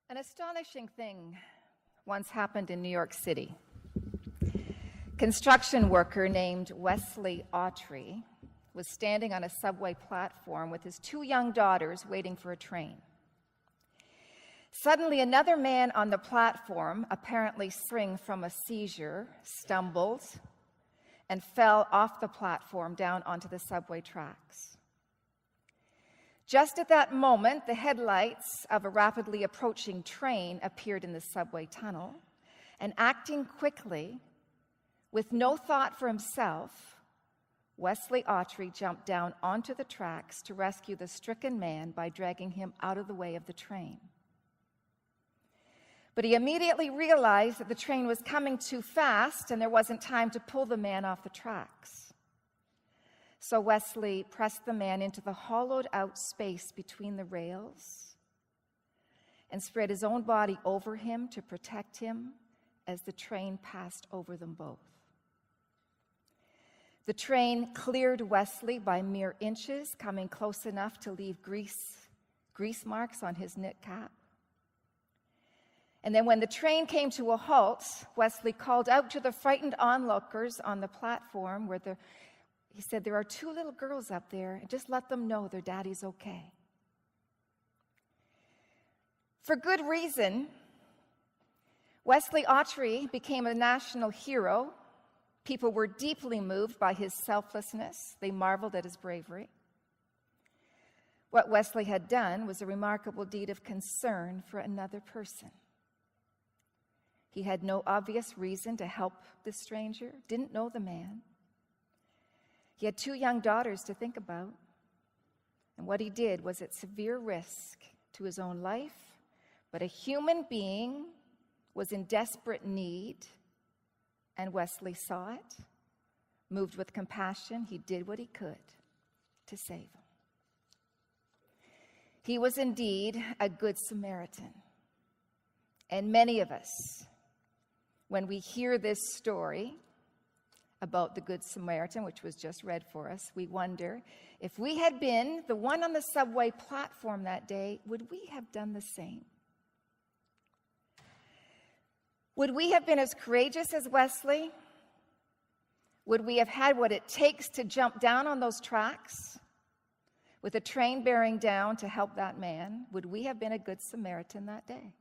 An astonishing thing once happened in New York City. Construction worker named Wesley Autry was standing on a subway platform with his two young daughters waiting for a train. Suddenly, another man on the platform, apparently suffering from a seizure, stumbled and fell off the platform down onto the subway tracks. Just at that moment, the headlights of a rapidly approaching train appeared in the subway tunnel, and acting quickly, with no thought for himself, Wesley Autry jumped down onto the tracks to rescue the stricken man by dragging him out of the way of the train. But he immediately realized that the train was coming too fast and there wasn't time to pull the man off the tracks. So Wesley pressed the man into the hollowed-out space between the rails and spread his own body over him to protect him as the train passed over them both. The train cleared Wesley by mere inches, coming close enough to leave grease marks on his knit cap. And then when the train came to a halt, Wesley called out to the frightened onlookers on the platform he said, "There are two little girls up there, and just let them know their daddy's okay." For good reason, Wesley Autry became a national hero. People were deeply moved by his selflessness. They marveled at his bravery. What Wesley had done was a remarkable deed of concern for another person. He had no obvious reason to help this stranger, didn't know the man. He had two young daughters to think about, and what he did was at severe risk to his own life, but a human being was in desperate need, and Wesley saw it. Moved with compassion, he did what he could to save him. He was indeed a good Samaritan. And many of us, when we hear this story about the Good Samaritan, which was just read for us, we wonder, if we had been the one on the subway platform that day, would we have done the same? Would we have been as courageous as Wesley? Would we have had what it takes to jump down on those tracks with a train bearing down to help that man? Would we have been a good Samaritan that day?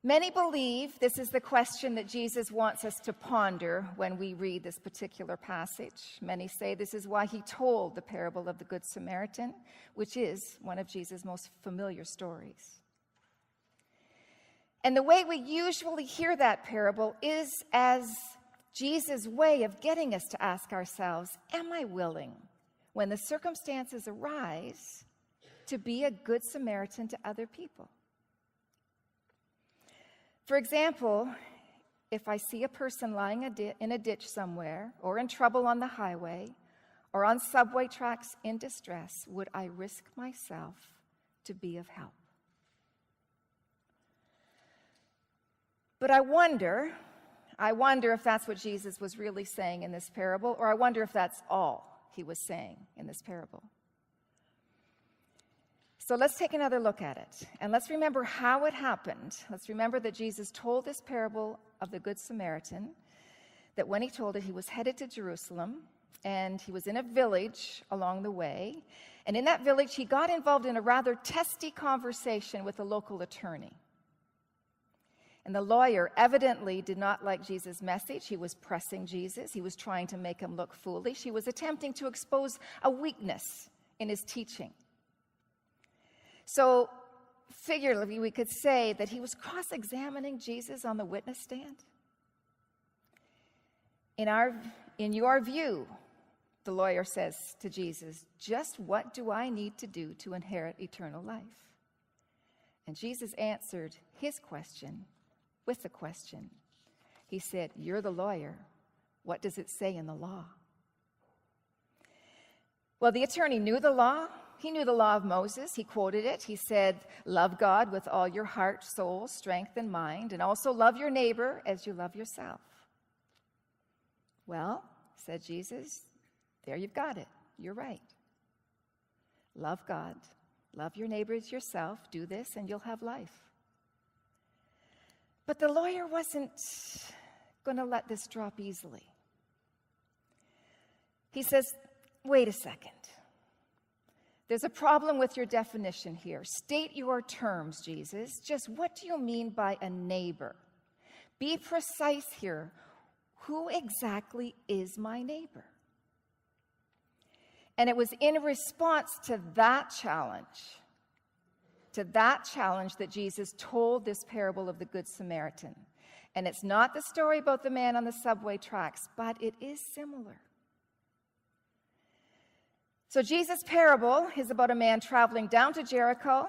Many believe this is the question that Jesus wants us to ponder when we read this particular passage. Many say this is why he told the parable of the Good Samaritan, which is one of Jesus' most familiar stories. And the way we usually hear that parable is as Jesus' way of getting us to ask ourselves, am I willing, when the circumstances arise, to be a good Samaritan to other people? For example, if I see a person lying in a ditch somewhere, or in trouble on the highway, or on subway tracks in distress, would I risk myself to be of help? But I wonder if that's what Jesus was really saying in this parable, or I wonder if that's all he was saying in this parable. So let's take another look at it, and let's remember how it happened. Let's remember that Jesus told this parable of the Good Samaritan, that when he told it, he was headed to Jerusalem, and he was in a village along the way, and in that village, he got involved in a rather testy conversation with a local attorney. And the lawyer evidently did not like Jesus' message. He was pressing Jesus. He was trying to make him look foolish. He was attempting to expose a weakness in his teaching. So, figuratively, we could say that he was cross-examining Jesus on the witness stand. In your view, the lawyer says to Jesus, just what do I need to do to inherit eternal life? And Jesus answered his question with a question. He said, you're the lawyer. What does it say in the law? Well, the attorney knew the law. He knew the law of Moses. He quoted it. He said, love God with all your heart, soul, strength, and mind, and also love your neighbor as you love yourself. Well, said Jesus, there you've got it. You're right. Love God Love your neighbor as yourself. Do this and you'll have life. But the lawyer wasn't going to let this drop easily. He says, wait a second. There's a problem with your definition here. State your terms, Jesus. Just what do you mean by a neighbor? Be precise here. Who exactly is my neighbor? And it was in response to that challenge that Jesus told this parable of the Good Samaritan. And it's not the story about the man on the subway tracks, but it is similar. So Jesus' parable is about a man traveling down to Jericho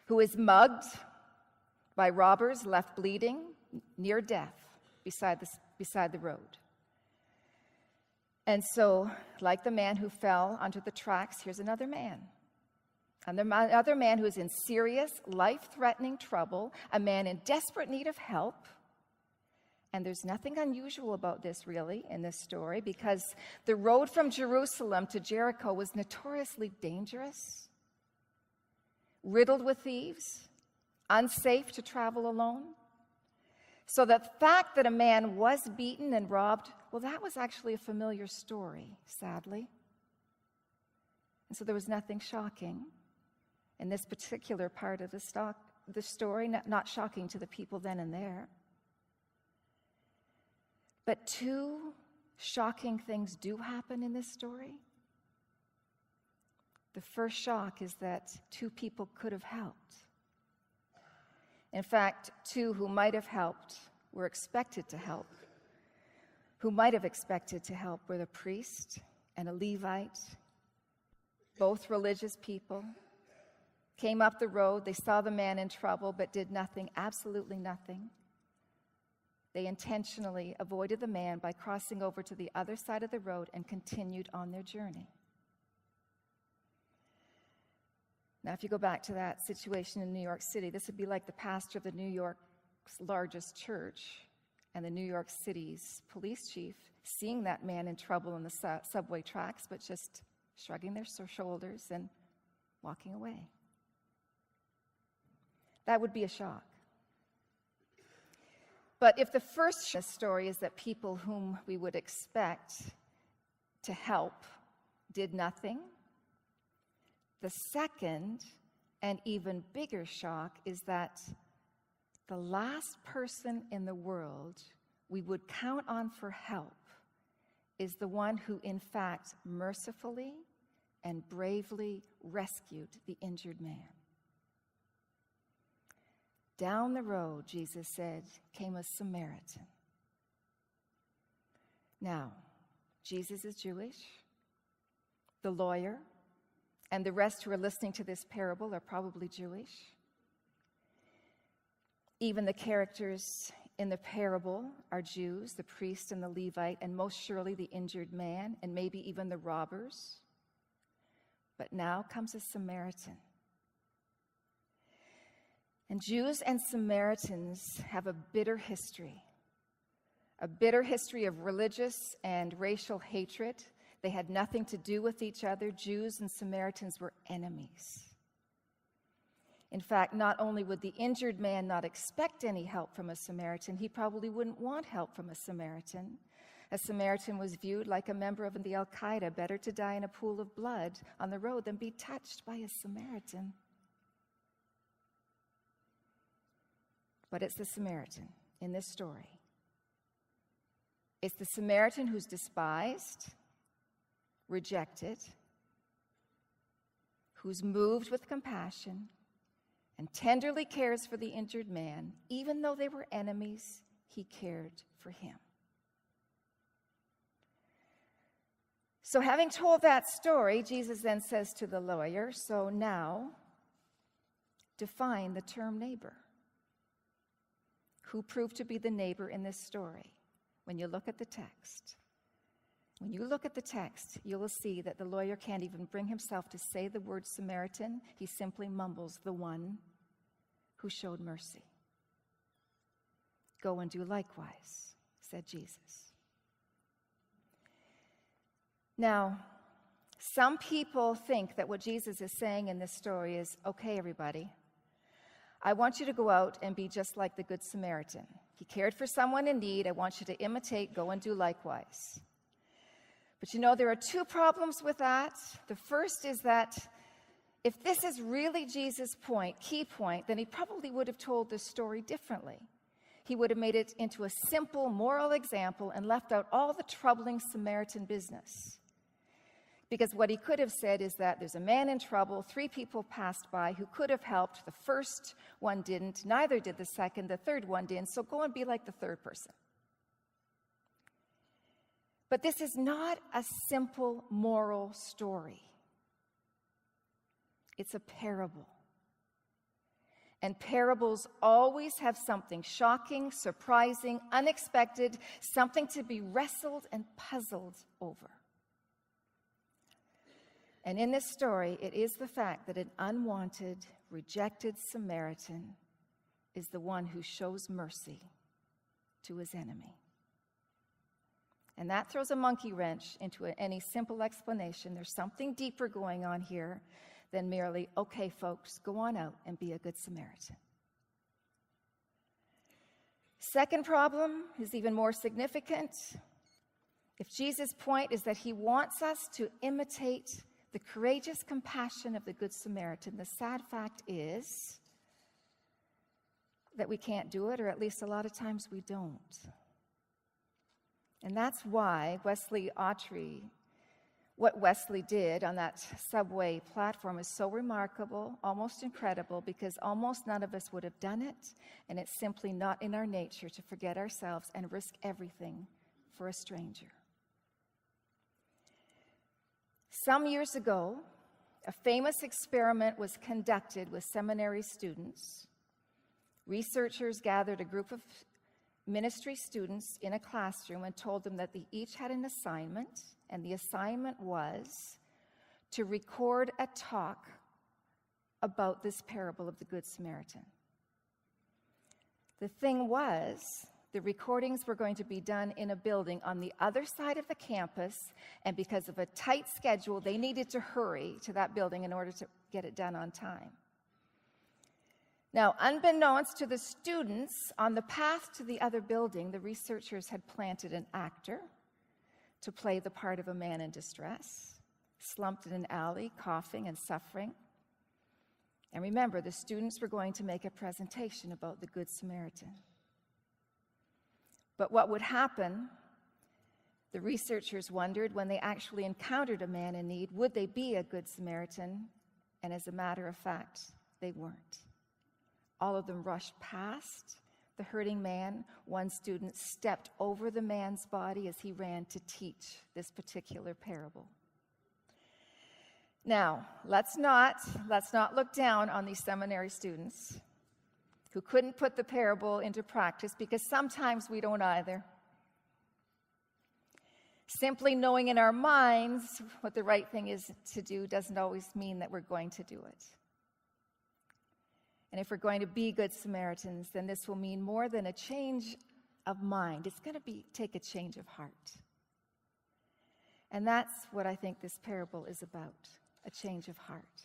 who is mugged by robbers, left bleeding, near death beside the road. And so, like the man who fell onto the tracks, here's another man. Another man who is in serious, life-threatening trouble, a man in desperate need of help. And there's nothing unusual about this, really, in this story, because the road from Jerusalem to Jericho was notoriously dangerous, riddled with thieves, unsafe to travel alone. So the fact that a man was beaten and robbed, well, that was actually a familiar story, sadly. And so there was nothing shocking in this particular part of the story, not shocking to the people then and there. But two shocking things do happen in this story. The first shock is that two people could have helped. In fact, two who might have helped were expected to help. Who might have expected to help were the priest and a Levite, both religious people. Came up the road, they saw the man in trouble, but did nothing, absolutely nothing. They intentionally avoided the man by crossing over to the other side of the road and continued on their journey. Now, if you go back to that situation in New York City, this would be like the pastor of the New York's largest church and the New York City's police chief seeing that man in trouble in the subway tracks, but just shrugging their shoulders and walking away. That would be a shock. But if the first story is that people whom we would expect to help did nothing, the second and even bigger shock is that the last person in the world we would count on for help is the one who, in fact, mercifully and bravely rescued the injured man. Down the road, Jesus said, came a Samaritan. Now, Jesus is Jewish. The lawyer and the rest who are listening to this parable are probably Jewish. Even the characters in the parable are Jews, the priest and the Levite, and most surely the injured man, and maybe even the robbers. But now comes a Samaritan. And Jews and Samaritans have a bitter history of religious and racial hatred. They had nothing to do with each other. Jews and Samaritans were enemies. In fact, not only would the injured man not expect any help from a Samaritan, he probably wouldn't want help from a Samaritan. A Samaritan was viewed like a member of the Al-Qaeda, better to die in a pool of blood on the road than be touched by a Samaritan. But it's the Samaritan in this story. It's the Samaritan who's despised, rejected, who's moved with compassion and tenderly cares for the injured man. Even though they were enemies, he cared for him. So having told that story, Jesus then says to the lawyer, so now define the term neighbor. Who proved to be the neighbor in this story? When you look at the text, you will see that the lawyer can't even bring himself to say the word Samaritan. He simply mumbles, the one who showed mercy. Go and do likewise, said Jesus. Now, Some people think that what Jesus is saying in this story is, okay, everybody, I want you to go out and be just like the Good Samaritan. He cared for someone in need. I want you to imitate, go and do likewise. But you know, there are two problems with that. The first is that if this is really Jesus' point, key point, then he probably would have told this story differently. He would have made it into a simple moral example and left out all the troubling Samaritan business. Because what he could have said is that there's a man in trouble, 3 people passed by who could have helped. The first one didn't, neither did the second, the third one didn't, so go and be like the third person. But this is not a simple moral story. It's a parable. And parables always have something shocking, surprising, unexpected, something to be wrestled and puzzled over. And in this story, it is the fact that an unwanted, rejected Samaritan is the one who shows mercy to his enemy. And that throws a monkey wrench into any simple explanation. There's something deeper going on here than merely, okay, folks, go on out and be a good Samaritan. Second problem is even more significant. If Jesus' point is that he wants us to imitate the courageous compassion of the Good Samaritan, the sad fact is that we can't do it, or at least a lot of times we don't. And that's why what Wesley did on that subway platform is so remarkable, almost incredible, because almost none of us would have done it, and it's simply not in our nature to forget ourselves and risk everything for a stranger. Some years ago, a famous experiment was conducted with seminary students. Researchers gathered a group of ministry students in a classroom and told them that they each had an assignment, and the assignment was to record a talk about this parable of the Good Samaritan. The thing was, the recordings were going to be done in a building on the other side of the campus, and because of a tight schedule, they needed to hurry to that building in order to get it done on time. Now, unbeknownst to the students, on the path to the other building, the researchers had planted an actor to play the part of a man in distress, slumped in an alley, coughing and suffering. And remember, the students were going to make a presentation about the Good Samaritan. But what would happen, the researchers wondered, when they actually encountered a man in need, would they be a Good Samaritan? And as a matter of fact, they weren't. All of them rushed past the hurting man. One student stepped over the man's body as he ran to teach this particular parable. Now, let's not look down on these seminary students who couldn't put the parable into practice, because sometimes we don't either. Simply knowing in our minds what the right thing is to do doesn't always mean that we're going to do it. And if we're going to be good Samaritans, then this will mean more than a change of mind. It's going to take a change of heart. And that's what I think this parable is about, a change of heart.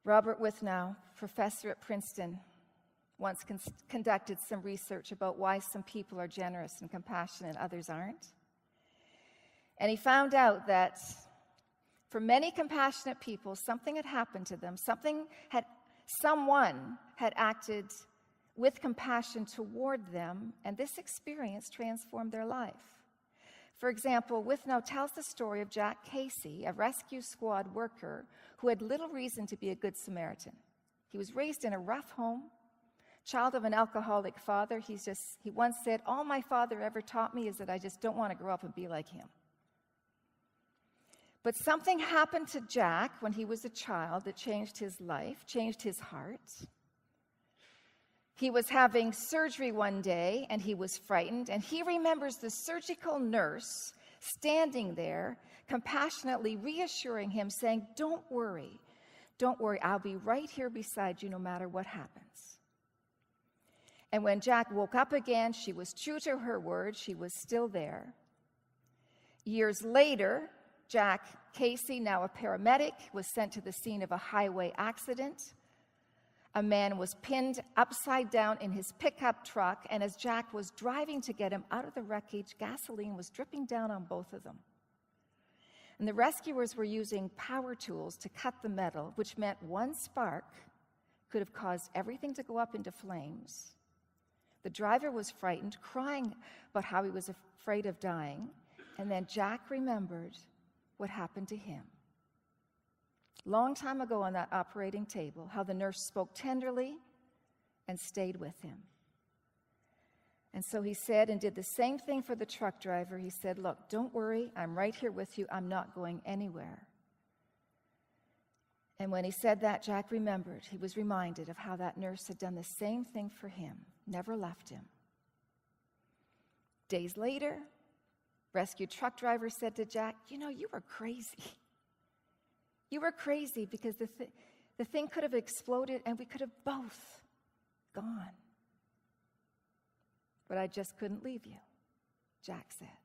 Robert Withnow, professor at Princeton, once conducted some research about why some people are generous and compassionate and others aren't. And he found out that for many compassionate people, something had happened to them. Someone had acted with compassion toward them, and this experience transformed their life. For example, Withnow tells the story of Jack Casey, a rescue squad worker who had little reason to be a good Samaritan. He was raised in a rough home, child of an alcoholic father. He once said, "All my father ever taught me is that I just don't want to grow up and be like him." But something happened to Jack when he was a child that changed his life, changed his heart. He was having surgery one day, and he was frightened, and he remembers the surgical nurse standing there, compassionately reassuring him, saying, don't worry, I'll be right here beside you no matter what happens." And when Jack woke up again, she was true to her word, she was still there. Years later, Jack Casey, now a paramedic, was sent to the scene of a highway accident. A man was pinned upside down in his pickup truck, and as Jack was driving to get him out of the wreckage, gasoline was dripping down on both of them. And the rescuers were using power tools to cut the metal, which meant one spark could have caused everything to go up into flames. The driver was frightened, crying about how he was afraid of dying, and then Jack remembered what happened to him. Long time ago on that operating table, how the nurse spoke tenderly and stayed with him. And so he said and did the same thing for the truck driver. He said, "Look, don't worry, I'm right here with you. I'm not going anywhere." And when he said that, Jack remembered. He was reminded of how that nurse had done the same thing for him, never left him. Days later, rescue truck driver said to Jack, "You were crazy. You were crazy because the thing could have exploded and we could have both gone. But I just couldn't leave you," Jack said.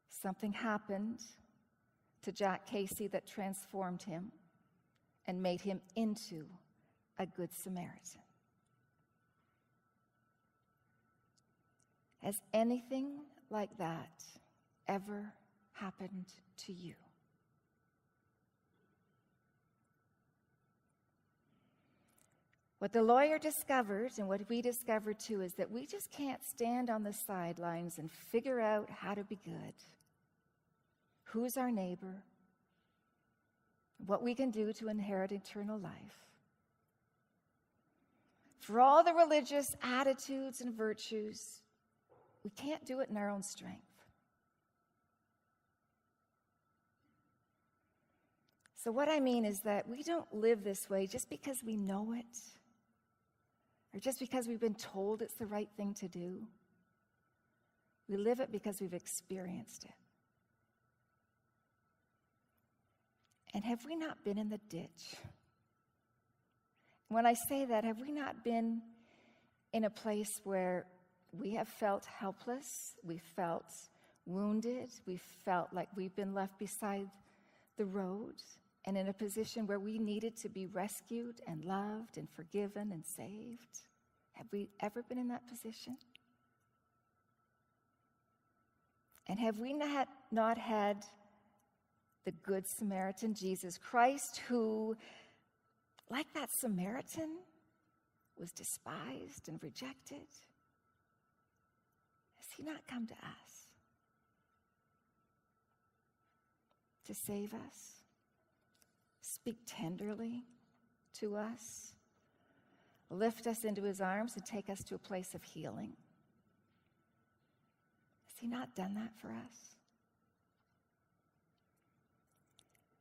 Something happened to Jack Casey that transformed him and made him into a good Samaritan. Has anything like that ever happened to you? What the lawyer discovered, and what we discovered too, is that we just can't stand on the sidelines and figure out how to be good. Who's our neighbor? What we can do to inherit eternal life. For all the religious attitudes and virtues, we can't do it in our own strength. So what I mean is that we don't live this way just because we know it, or just because we've been told it's the right thing to do. We live it because we've experienced it. And have we not been in the ditch? When I say that, have we not been in a place where we have felt helpless, we felt wounded, we felt like we've been left beside the road, and in a position where we needed to be rescued and loved and forgiven and saved? Have we ever been in that position? And have we not had the Good Samaritan, Jesus Christ, who, like that Samaritan, was despised and rejected? Has he not come to us to save us? Speak tenderly to us, lift us into his arms and take us to a place of healing. Has he not done that for us?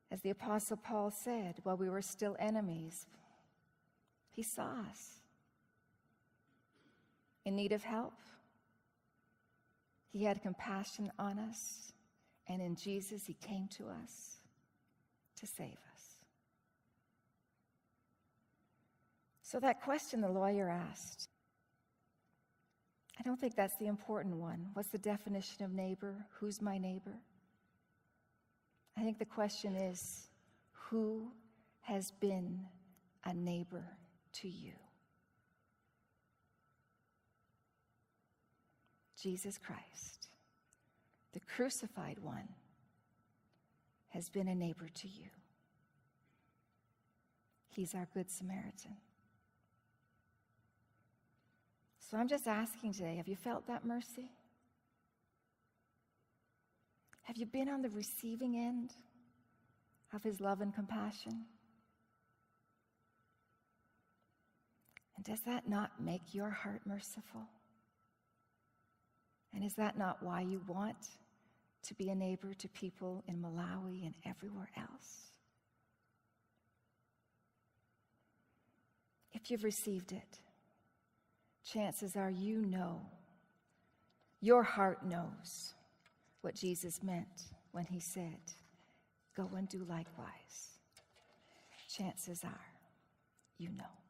As the Apostle Paul said, while we were still enemies, he saw us in need of help. He had compassion on us, and in Jesus he came to us to save us. So that question the lawyer asked, I don't think that's the important one. What's the definition of neighbor? Who's my neighbor? I think the question is, who has been a neighbor to you? Jesus Christ, the crucified one, has been a neighbor to you. He's our Good Samaritan. So I'm just asking today, have you felt that mercy? Have you been on the receiving end of his love and compassion? And does that not make your heart merciful? And is that not why you want to be a neighbor to people in Malawi and everywhere else? If you've received it, chances are you know, your heart knows what Jesus meant when he said, "Go and do likewise." Chances are you know.